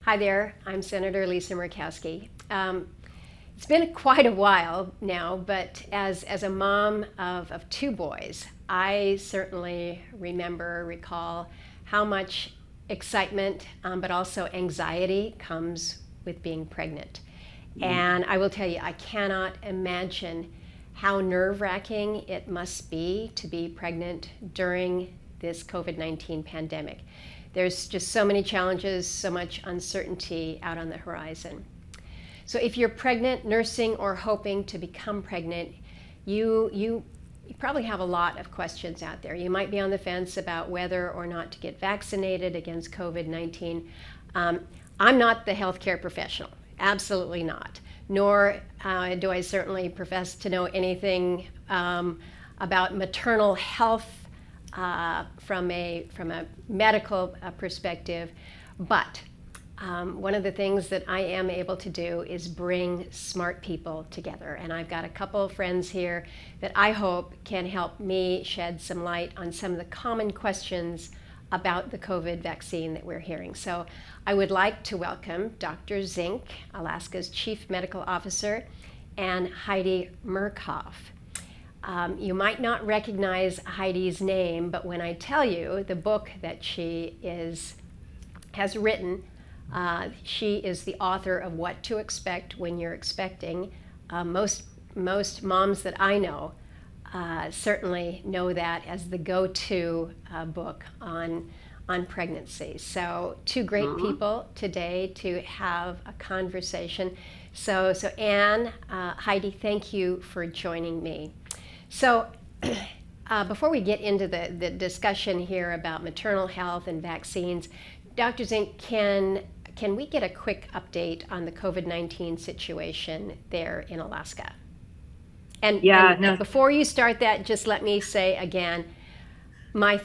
Hi there, I'm Senator Lisa Murkowski. It's been quite a while now, but as a mom of two boys, I certainly recall how much excitement, but also anxiety comes with being pregnant. And I will tell you, I cannot imagine how nerve-wracking it must be to be pregnant during this COVID-19 pandemic. There's just so many challenges, so much uncertainty out on the horizon. So if you're pregnant, nursing, or hoping to become pregnant, you probably have a lot of questions out there. You might be on the fence about whether or not to get vaccinated against COVID-19. I'm not the healthcare professional, absolutely not. Nor do I certainly profess to know anything about maternal health from a medical perspective, but one of the things that I am able to do is bring smart people together. And I've got a couple of friends here that I hope can help me shed some light on some of the common questions about the COVID vaccine that we're hearing. So I would like to welcome Dr. Zink, Alaska's Chief Medical Officer, and Heidi Murkoff. You might not recognize Heidi's name, but when I tell you the book that she has written, she is the author of What to Expect When You're Expecting. Most moms that I know certainly know that as the go-to book on pregnancy. So two great people today to have a conversation. So Anne, Heidi, thank you for joining me. So before we get into the discussion here about maternal health and vaccines, Dr. Zink, can we get a quick update on the COVID-19 situation there in Alaska? And before you start that, just let me say again, my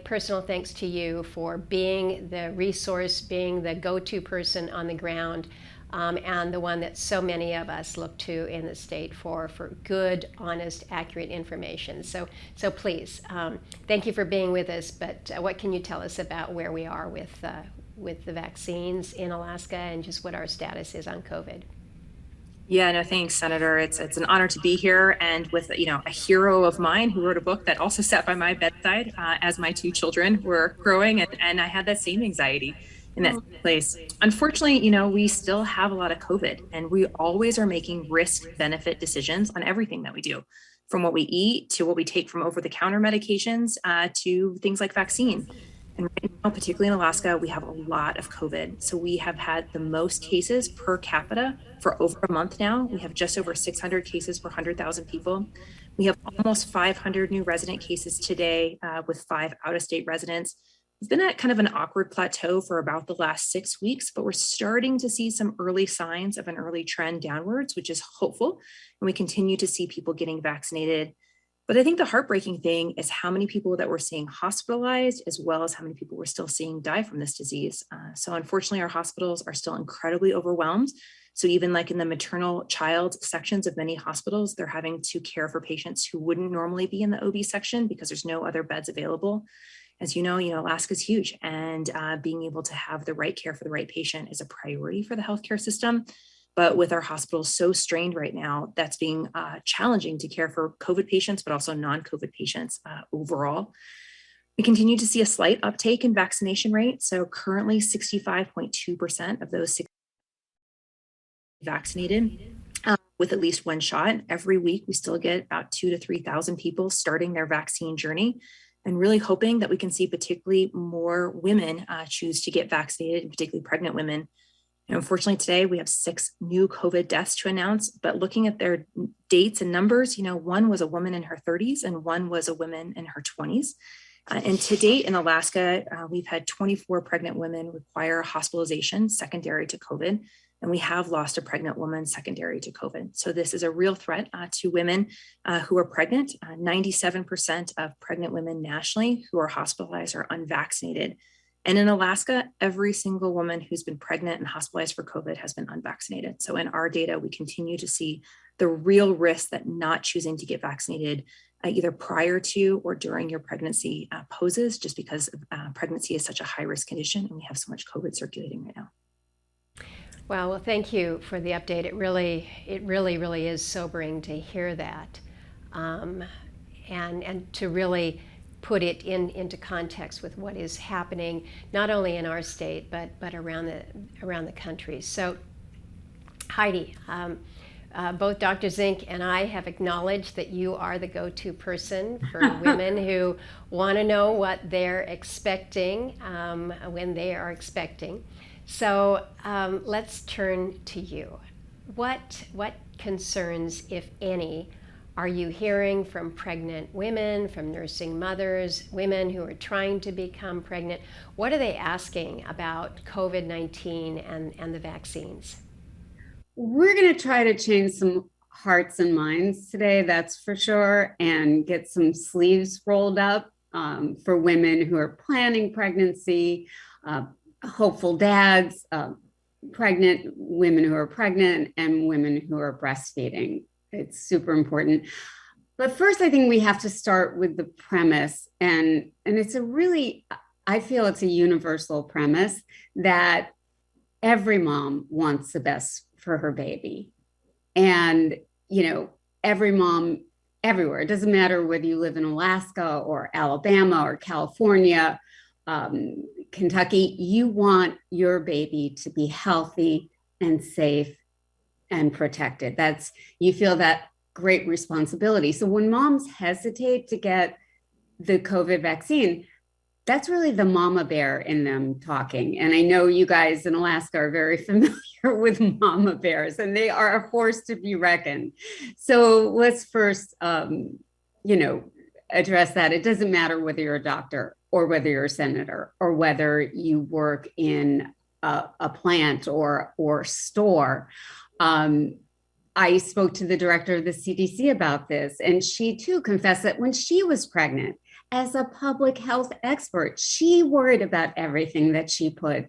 personal thanks to you for being the resource, being the go-to person on the ground, and the one that so many of us look to in the state for good, honest, accurate information. So please, thank you for being with us, but what can you tell us about where we are with the vaccines in Alaska and just what our status is on COVID? Yeah, no, thanks, Senator. It's an honor to be here, and with a hero of mine who wrote a book that also sat by my bedside as my two children were growing, and I had that same anxiety in that place. Unfortunately, we still have a lot of COVID, and we always are making risk-benefit decisions on everything that we do, from what we eat to what we take from over-the-counter medications to things like vaccine. And right now, particularly in Alaska, we have a lot of COVID. So we have had the most cases per capita for over a month now. We have just over 600 cases per 100,000 people. We have almost 500 new resident cases today with 5 out-of-state residents. We've been at kind of an awkward plateau for about the last 6 weeks, but we're starting to see some early signs of an early trend downwards, which is hopeful. And we continue to see people getting vaccinated. But I think the heartbreaking thing is how many people that we're seeing hospitalized, as well as how many people we're still seeing die from this disease. So unfortunately, our hospitals are still incredibly overwhelmed. So even like in the maternal child sections of many hospitals, they're having to care for patients who wouldn't normally be in the OB section because there's no other beds available. As you know, Alaska's huge, and being able to have the right care for the right patient is a priority for the healthcare system. But with our hospitals so strained right now, that's being challenging to care for COVID patients, but also non-COVID patients overall. We continue to see a slight uptake in vaccination rate. So currently 65.2% of those vaccinated with at least one shot. Every week, we still get about 2,000 to 3,000 people starting their vaccine journey, and really hoping that we can see particularly more women choose to get vaccinated, and particularly pregnant women. Unfortunately, today we have 6 new COVID deaths to announce, but looking at their dates and numbers, one was a woman in her 30s and one was a woman in her 20s. And to date in Alaska, we've had 24 pregnant women require hospitalization secondary to COVID, and we have lost a pregnant woman secondary to COVID. So this is a real threat to women who are pregnant. 97% of pregnant women nationally who are hospitalized are unvaccinated. And in Alaska, every single woman who's been pregnant and hospitalized for COVID has been unvaccinated. So in our data, we continue to see the real risk that not choosing to get vaccinated either prior to or during your pregnancy poses, just because pregnancy is such a high risk condition and we have so much COVID circulating right now. Well, thank you for the update. It really is sobering to hear that, um, and to really put it into context with what is happening, not only in our state but around the country. So, Heidi, both Dr. Zink and I have acknowledged that you are the go-to person for women who want to know what they're expecting when they are expecting. So let's turn to you. What concerns, if any, are you hearing from pregnant women, from nursing mothers, women who are trying to become pregnant? What are they asking about COVID-19 and the vaccines? We're going to try to change some hearts and minds today, that's for sure, and get some sleeves rolled up for women who are planning pregnancy, hopeful dads, pregnant women who are pregnant, and women who are breastfeeding. It's super important. But first, I think we have to start with the premise, and it's a really, I feel it's a universal premise that every mom wants the best for her baby. And, every mom everywhere, it doesn't matter whether you live in Alaska or Alabama or California, Kentucky, you want your baby to be healthy and safe and protected. You feel that great responsibility. So when moms hesitate to get the COVID vaccine, that's really the mama bear in them talking. And I know you guys in Alaska are very familiar with mama bears, and they are a force to be reckoned. So let's first, address that. It doesn't matter whether you're a doctor or whether you're a senator or whether you work in a plant or store. I spoke to the director of the CDC about this, and she too confessed that when she was pregnant, as a public health expert, she worried about everything that she put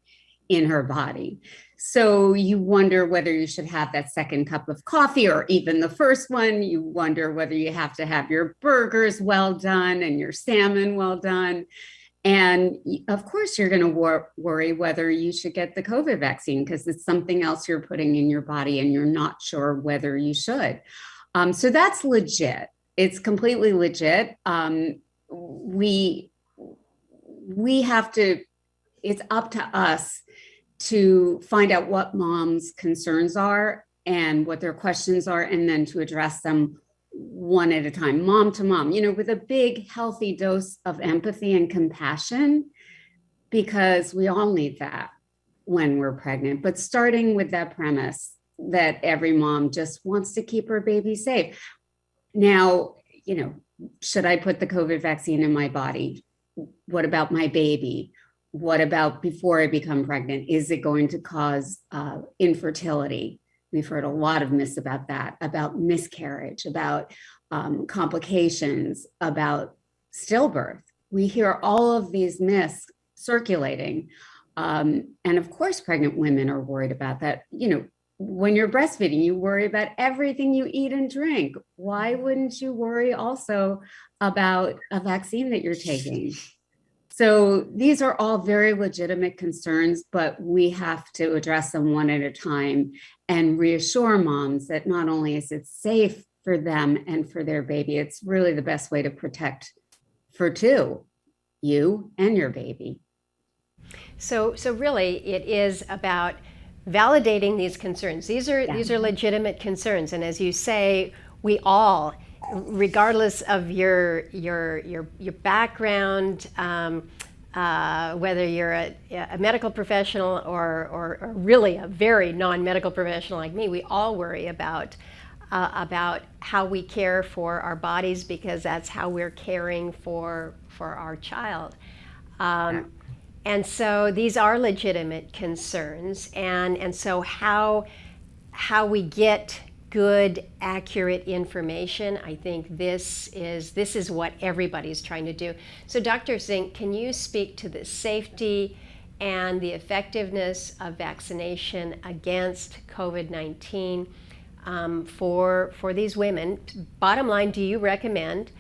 in her body. So you wonder whether you should have that second cup of coffee or even the first one. You wonder whether you have to have your burgers well done and your salmon well done. And of course, you're going to worry whether you should get the COVID vaccine because it's something else you're putting in your body and you're not sure whether you should. So that's legit. It's completely legit. We have to, it's up to us to find out what moms' concerns are and what their questions are, and then to address them one at a time, mom to mom, with a big, healthy dose of empathy and compassion, because we all need that when we're pregnant. But starting with that premise that every mom just wants to keep her baby safe. Now, should I put the COVID vaccine in my body? What about my baby? What about before I become pregnant? Is it going to cause infertility? We've heard a lot of myths about that, about miscarriage, about complications, about stillbirth. We hear all of these myths circulating. And of course, pregnant women are worried about that. When you're breastfeeding, you worry about everything you eat and drink. Why wouldn't you worry also about a vaccine that you're taking? So these are all very legitimate concerns, but we have to address them one at a time and reassure moms that not only is it safe for them and for their baby, it's really the best way to protect for two, you and your baby. So really, it is about validating these concerns. These are legitimate concerns, and as you say, we all, regardless of your background, whether you're a medical professional or really a very non-medical professional like me, we all worry about how we care for our bodies, because that's how we're caring for our child. And so these are legitimate concerns, and so how we get good, accurate information, I think this is what everybody's trying to do. So Dr. Zink, can you speak to the safety and the effectiveness of vaccination against COVID-19 for these women? Bottom line, do you recommend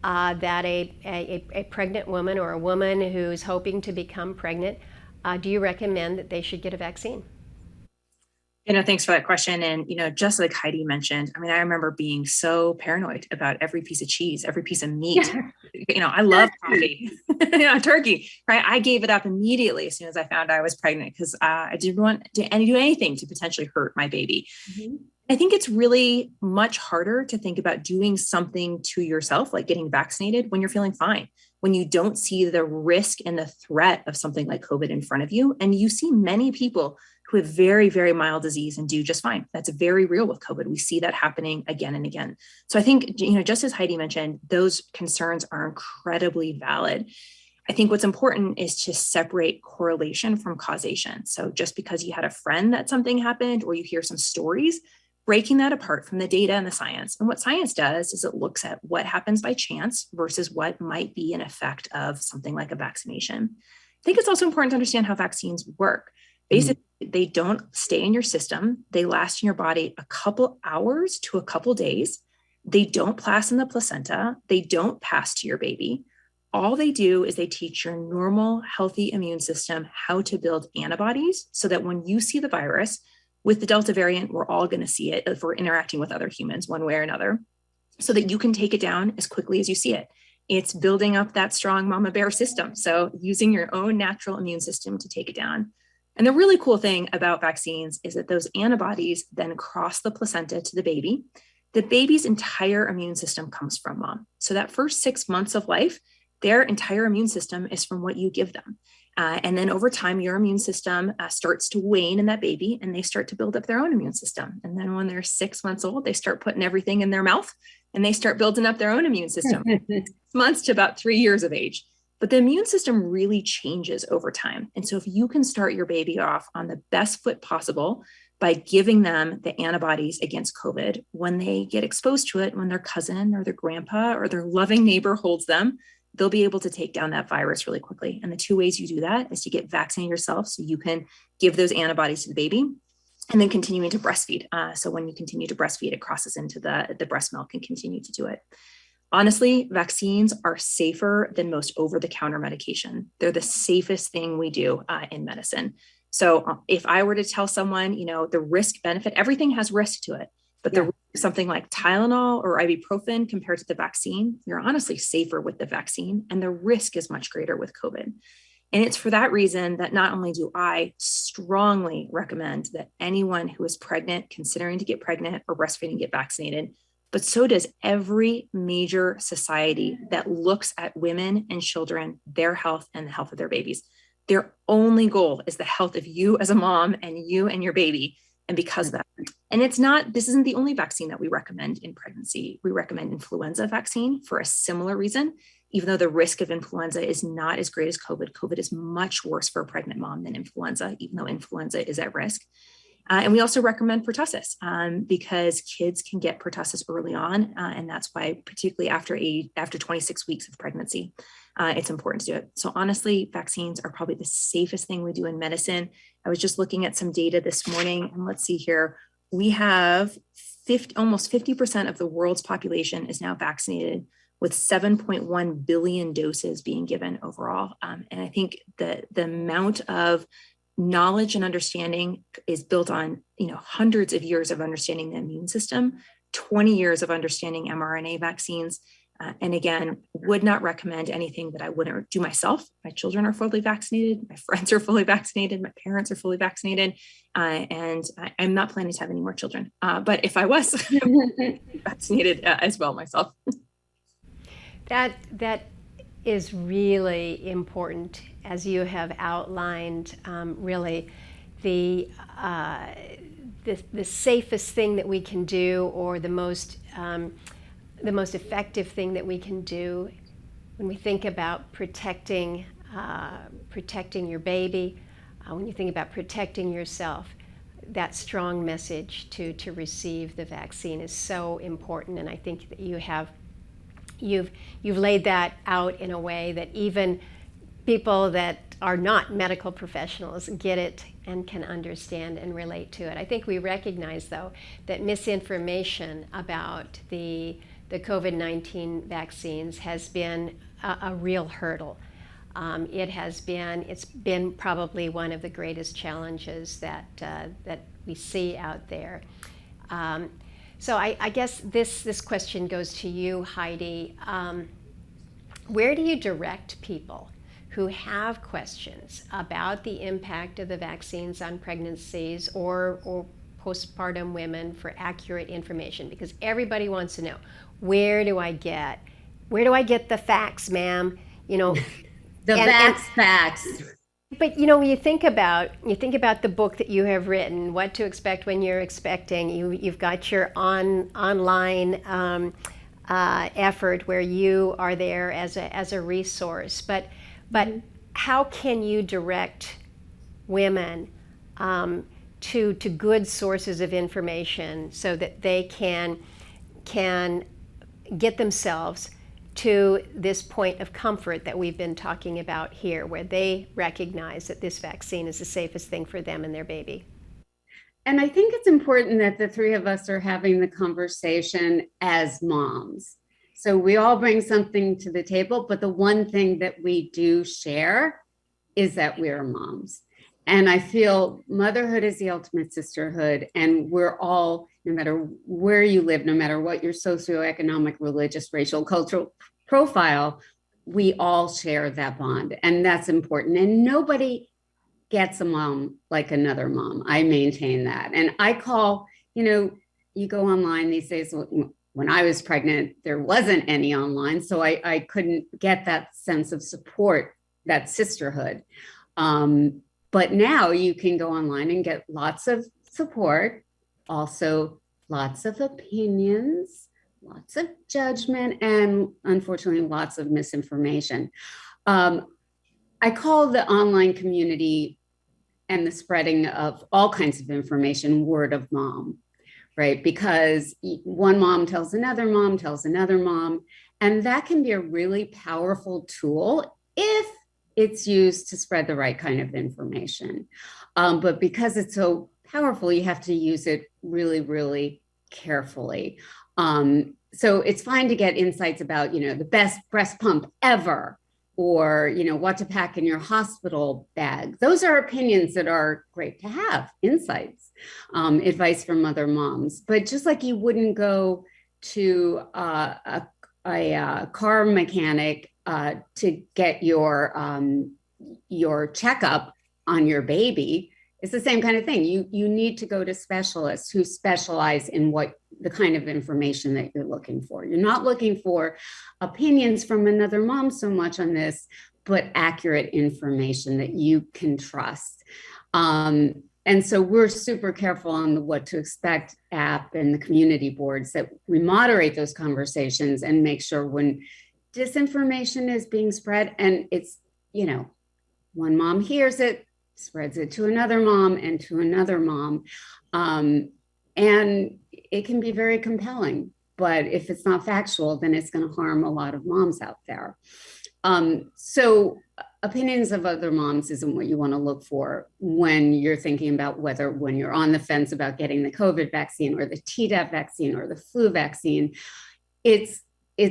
that a pregnant woman or a woman who's hoping to become pregnant, do you recommend that they should get a vaccine? Thanks for that question. And, just like Heidi mentioned, I mean, I remember being so paranoid about every piece of cheese, every piece of meat. I love coffee, turkey, right? I gave it up immediately as soon as I found I was pregnant because I didn't want to do anything to potentially hurt my baby. Mm-hmm. I think it's really much harder to think about doing something to yourself, like getting vaccinated, when you're feeling fine, when you don't see the risk and the threat of something like COVID in front of you. And you see many people who have very, very mild disease and do just fine. That's very real with COVID. We see that happening again and again. So I think, just as Heidi mentioned, those concerns are incredibly valid. I think what's important is to separate correlation from causation. So just because you had a friend that something happened, or you hear some stories, breaking that apart from the data and the science. And what science does is it looks at what happens by chance versus what might be an effect of something like a vaccination. I think it's also important to understand how vaccines work. Basically, they don't stay in your system. They last in your body a couple hours to a couple days. They don't pass in the placenta. They don't pass to your baby. All they do is they teach your normal, healthy immune system how to build antibodies so that when you see the virus, with the Delta variant, we're all going to see it if we're interacting with other humans one way or another, so that you can take it down as quickly as you see it. It's building up that strong mama bear system. So using your own natural immune system to take it down. And the really cool thing about vaccines is that those antibodies then cross the placenta to the baby. The baby's entire immune system comes from mom. So that first 6 months of life, their entire immune system is from what you give them. And then over time, your immune system starts to wane in that baby, and they start to build up their own immune system. And then when they're 6 months old, they start putting everything in their mouth, and they start building up their own immune system. 6 months to about 3 years of age. But the immune system really changes over time. And so if you can start your baby off on the best foot possible by giving them the antibodies against COVID, when they get exposed to it, when their cousin or their grandpa or their loving neighbor holds them, they'll be able to take down that virus really quickly. And the two ways you do that is to get vaccinated yourself so you can give those antibodies to the baby, and then continuing to breastfeed. So when you continue to breastfeed, it crosses into the breast milk and continue to do it. Honestly, vaccines are safer than most over-the-counter medication. They're the safest thing we do in medicine. So if I were to tell someone, the risk benefit, everything has risk to it. But something like Tylenol or ibuprofen compared to the vaccine, you're honestly safer with the vaccine, and the risk is much greater with COVID. And it's for that reason that not only do I strongly recommend that anyone who is pregnant, considering to get pregnant, or breastfeeding get vaccinated, but so does every major society that looks at women and children, their health, and the health of their babies. Their only goal is the health of you as a mom and you and your baby. And because of that, and this isn't the only vaccine that we recommend in pregnancy. We recommend influenza vaccine for a similar reason, even though the risk of influenza is not as great as COVID. COVID is much worse for a pregnant mom than influenza, even though influenza is at risk. And we also recommend pertussis because kids can get pertussis early on. And that's why, particularly after 26 weeks of pregnancy, it's important to do it. So honestly, vaccines are probably the safest thing we do in medicine. I was just looking at some data this morning, and let's see here. We have almost 50% of the world's population is now vaccinated, with 7.1 billion doses being given overall. And I think the amount of knowledge and understanding is built on hundreds of years of understanding the immune system, 20 years of understanding mRNA vaccines. And again, would not recommend anything that I wouldn't do myself. My children are fully vaccinated. My friends are fully vaccinated. My parents are fully vaccinated. And I'm not planning to have any more children. But if I was vaccinated as well myself. That is really important, as you have outlined, really the safest thing that we can do, or the most effective thing that we can do when we think about protecting your baby, when you think about protecting yourself. That strong message to receive the vaccine is so important, and I think that you've laid that out in a way that even people that are not medical professionals get it and can understand and relate to it. I think we recognize, though, that misinformation about the COVID-19 vaccines has been a real hurdle. It's been probably one of the greatest challenges that we see out there. So I guess this question goes to you, Heidi. Where do you direct people who have questions about the impact of the vaccines on pregnancies or postpartum women for accurate information? Because everybody wants to know, where do I get the facts, ma'am? The facts. But when you think about the book that you have written, What to Expect When You're Expecting. You've got your online effort where you are there as a resource. But how can you direct women to good sources of information so that they can get themselves to this point of comfort that we've been talking about here, where they recognize that this vaccine is the safest thing for them and their baby? And I think it's important that the three of us are having the conversation as moms. So we all bring something to the table, but the one thing that we do share is that we're moms. And I feel motherhood is the ultimate sisterhood, and we're all, no matter where you live, no matter what your socioeconomic, religious, racial, cultural profile, we all share that bond, and that's important. And nobody gets a mom like another mom. I maintain that. And I call, you go online these days. When I was pregnant, there wasn't any online, so I couldn't get that sense of support, that sisterhood. But now you can go online and get lots of support, also lots of opinions, lots of judgment, and unfortunately, lots of misinformation. I call the online community and the spreading of all kinds of information word of mom, right? Because one mom tells another mom, and that can be a really powerful tool if it's used to spread the right kind of information. But because it's so powerful, you have to use it really, really carefully. So it's fine to get insights about, the best breast pump ever, or, what to pack in your hospital bag. Those are opinions that are great to have, insights, advice from other moms. But just like you wouldn't go to a car mechanic to get your checkup on your baby, it's the same kind of thing. You need to go to specialists who specialize in what the kind of information that you're looking for. You're not looking for opinions from another mom so much on this, but accurate information that you can trust. And so we're super careful on the What to Expect app and the community boards that we moderate those conversations and make sure when disinformation is being spread and it's, one mom hears it, spreads it to another mom and to another mom. And it can be very compelling, but if it's not factual, then it's going to harm a lot of moms out there. So opinions of other moms isn't what you want to look for when you're thinking about when you're on the fence about getting the COVID vaccine or the Tdap vaccine or the flu vaccine. It's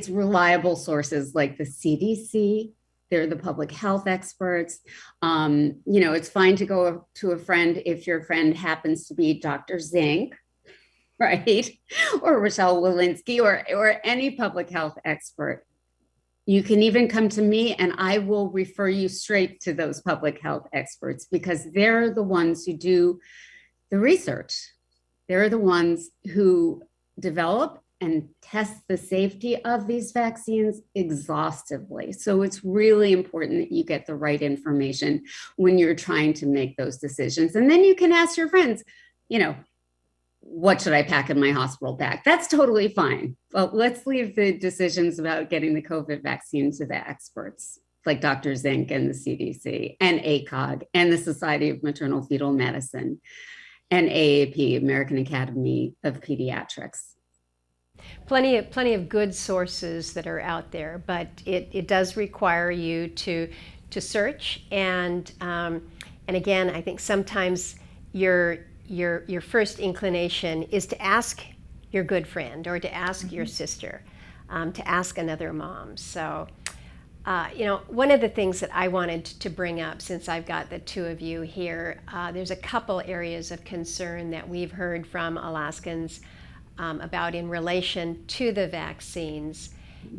reliable sources like the CDC. They're the public health experts. It's fine to go to a friend if your friend happens to be Dr. Zink, right? Or Rochelle Walensky or any public health expert. You can even come to me and I will refer you straight to those public health experts because they're the ones who do the research. They're the ones who develop and test the safety of these vaccines exhaustively. So it's really important that you get the right information when you're trying to make those decisions. And then you can ask your friends, what should I pack in my hospital bag? That's totally fine. But let's leave the decisions about getting the COVID vaccine to the experts like Dr. Zink and the CDC and ACOG and the Society of Maternal Fetal Medicine and AAP, American Academy of Pediatrics. Plenty of good sources that are out there, but it does require you to search and again, I think sometimes your first inclination is to ask your good friend or to ask your sister, to ask another mom. So One of the things that I wanted to bring up, since I've got the two of you here, there's a couple areas of concern that we've heard from Alaskans about in relation to the vaccines.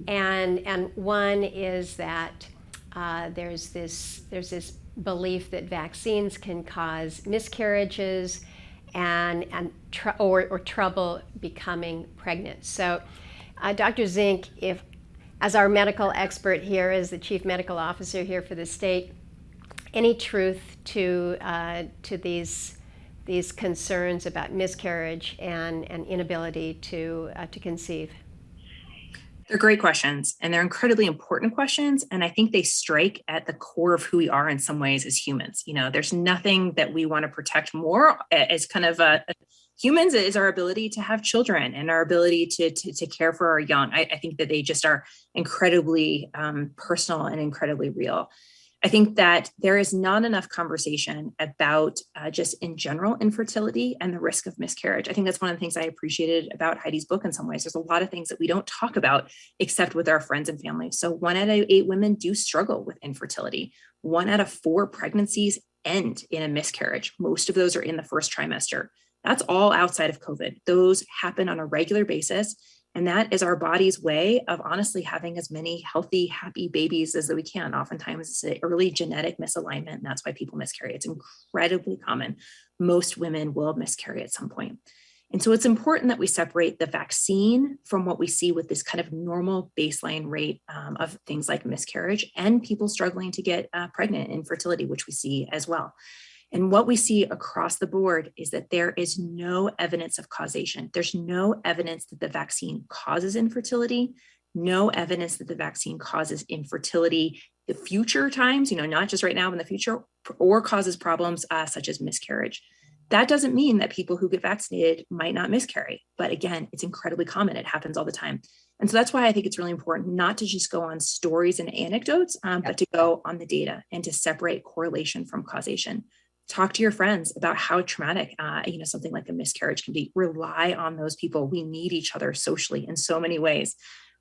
And one is that there's this belief that vaccines can cause miscarriages and trouble becoming pregnant. So, Dr. Zink, as our medical expert here, as the chief medical officer here for the state, any truth to these concerns about miscarriage and inability to conceive? They're great questions, and they're incredibly important questions. And I think they strike at the core of who we are in some ways as humans. There's nothing that we want to protect more as kind of humans is our ability to have children and our ability to care for our young. I think that they just are incredibly personal and incredibly real. I think that there is not enough conversation about just in general infertility and the risk of miscarriage. I think that's one of the things I appreciated about Heidi's book in some ways. There's a lot of things that we don't talk about except with our friends and family. So 1 out of 8 women do struggle with infertility. 1 out of 4 pregnancies end in a miscarriage. Most of those are in the first trimester. That's all outside of COVID. Those happen on a regular basis. And that is our body's way of honestly having as many healthy, happy babies as we can. Oftentimes it's an early genetic misalignment, and that's why people miscarry. It's incredibly common. Most women will miscarry at some point. And so it's important that we separate the vaccine from what we see with this kind of normal baseline rate of things like miscarriage and people struggling to get pregnant, infertility, which we see as well. And what we see across the board is that there is no evidence of causation. There's no evidence that the vaccine causes infertility, no evidence that the vaccine causes infertility in future times, not just right now in the future, or causes problems such as miscarriage. That doesn't mean that people who get vaccinated might not miscarry. But again, it's incredibly common. It happens all the time. And so that's why I think it's really important not to just go on stories and anecdotes, but to go on the data and to separate correlation from causation. Talk to your friends about how traumatic, something like a miscarriage can be. Rely on those people. We need each other socially in so many ways.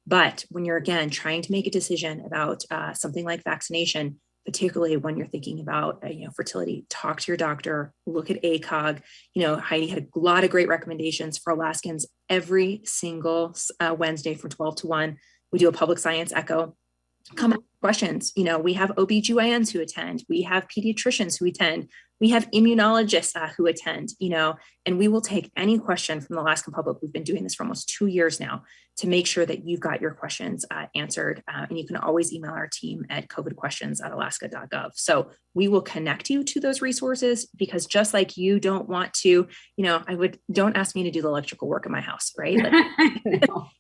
But when you're, again, trying to make a decision about something like vaccination, particularly when you're thinking about, fertility, talk to your doctor, look at ACOG. Heidi had a lot of great recommendations for Alaskans every single Wednesday from 12 to 1. We do a public science echo. Come ask questions. We have OBGYNs who attend. We have pediatricians who attend. We have immunologists who attend, and we will take any question from the Alaskan public. We've been doing this for almost 2 years now to make sure that you've got your questions answered. And you can always email our team at covidquestions@alaska.gov. So we will connect you to those resources, because just like you don't want to, don't ask me to do the electrical work in my house, right?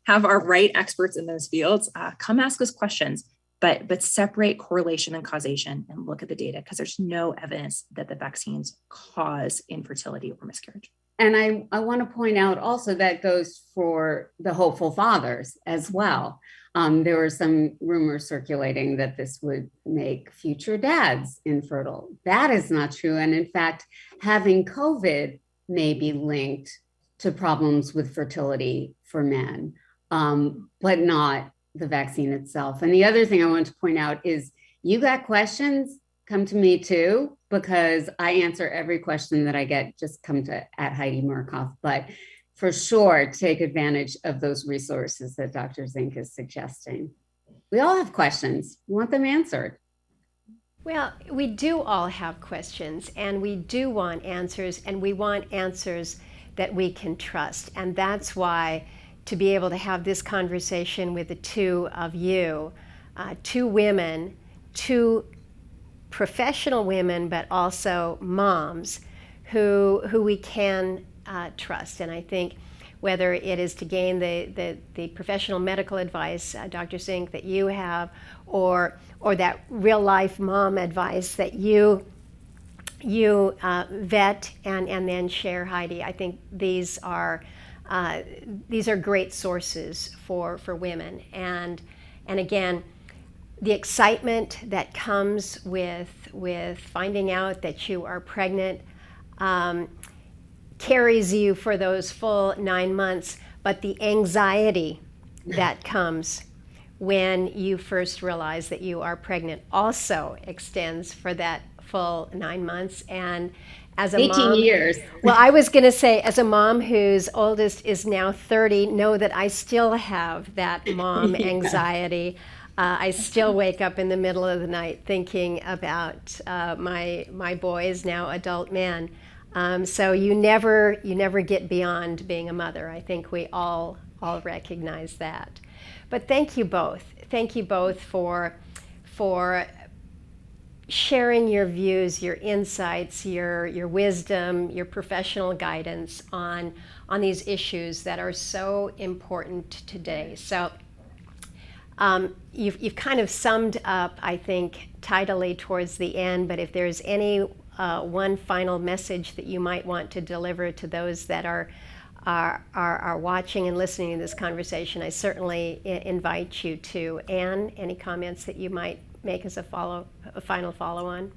Have our right experts in those fields come ask us questions. But separate correlation and causation and look at the data, because there's no evidence that the vaccines cause infertility or miscarriage. And I want to point out also that goes for the hopeful fathers as well. There were some rumors circulating that this would make future dads infertile. That is not true. And in fact, having COVID may be linked to problems with fertility for men, but not the vaccine itself. And the other thing I want to point out is, you got questions, come to me too, because I answer every question that I get. Just come to @Heidi Murkoff. But for sure, take advantage of those resources that Dr. Zink is suggesting. We all have questions. We want them answered. Well, we do all have questions, and we do want answers, and we want answers that we can trust. And that's why, to be able to have this conversation with the two of you, 2 women, 2 professional women, but also moms who we can trust. And I think whether it is to gain the professional medical advice, Dr. Zink, that you have, or that real life mom advice that you vet and then share, Heidi, I think these are great sources for women. And again, the excitement that comes with finding out that you are pregnant carries you for those full 9 months, but the anxiety that comes when you first realize that you are pregnant also extends for that full 9 months. And as a 18 mom, years. well, I was going to say, as a mom whose oldest is now 30, know that I still have that mom anxiety. I still wake up in the middle of the night thinking about my boys, now adult men. So you never get beyond being a mother. I think we all recognize that. But thank you both. Thank you both for sharing your views, your insights, your wisdom, your professional guidance on these issues that are so important today. So you've kind of summed up, I think, tidily towards the end, but if there's any one final message that you might want to deliver to those that are watching and listening to this conversation, I certainly invite you to. Anne, any comments that you might make as a final follow-on?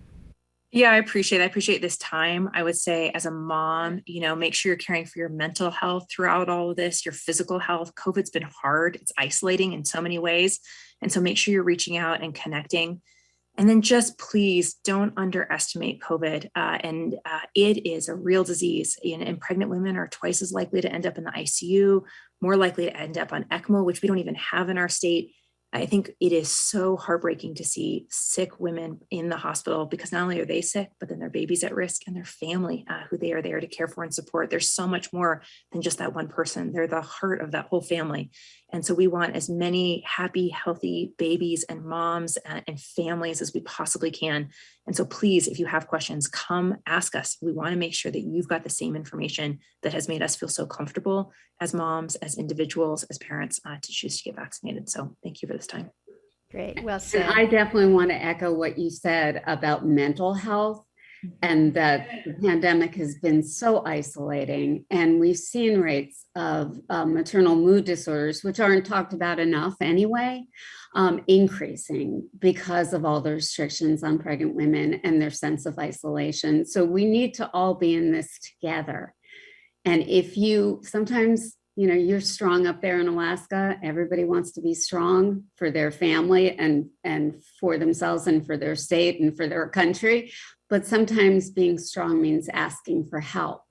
Yeah, I appreciate this time. I would say as a mom, make sure you're caring for your mental health throughout all of this, your physical health. COVID's been hard. It's isolating in so many ways. And so make sure you're reaching out and connecting. And then just please don't underestimate COVID. And it is a real disease. And pregnant women are twice as likely to end up in the ICU, more likely to end up on ECMO, which we don't even have in our state. I think it is so heartbreaking to see sick women in the hospital, because not only are they sick, but then their baby's at risk and their family who they are there to care for and support. There's so much more than just that one person. They're the heart of that whole family. And so we want as many happy, healthy babies and moms and families as we possibly can. And so please, if you have questions, come ask us. We want to make sure that you've got the same information that has made us feel so comfortable as moms, as individuals, as parents to choose to get vaccinated. So thank you for this time. Great, well said. And I definitely want to echo what you said about mental health, and that the pandemic has been so isolating. And we've seen rates of maternal mood disorders, which aren't talked about enough anyway, increasing because of all the restrictions on pregnant women and their sense of isolation. So we need to all be in this together. And if sometimes, you're strong up there in Alaska, everybody wants to be strong for their family and for themselves and for their state and for their country. But sometimes being strong means asking for help.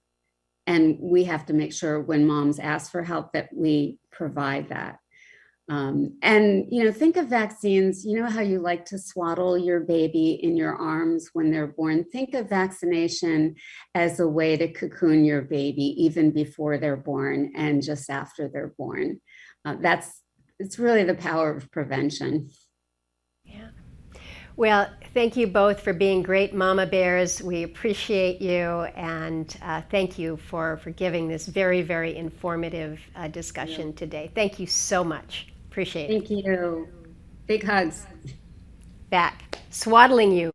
And we have to make sure when moms ask for help that we provide that. Think of vaccines. You know how you like to swaddle your baby in your arms when they're born? Think of vaccination as a way to cocoon your baby even before they're born and just after they're born. It's really the power of prevention. Yeah. Well, thank you both for being great mama bears. We appreciate you, and thank you for giving this very, very informative discussion today. Thank you so much. Appreciate it. Thank you. Big hugs. Back. Swaddling you.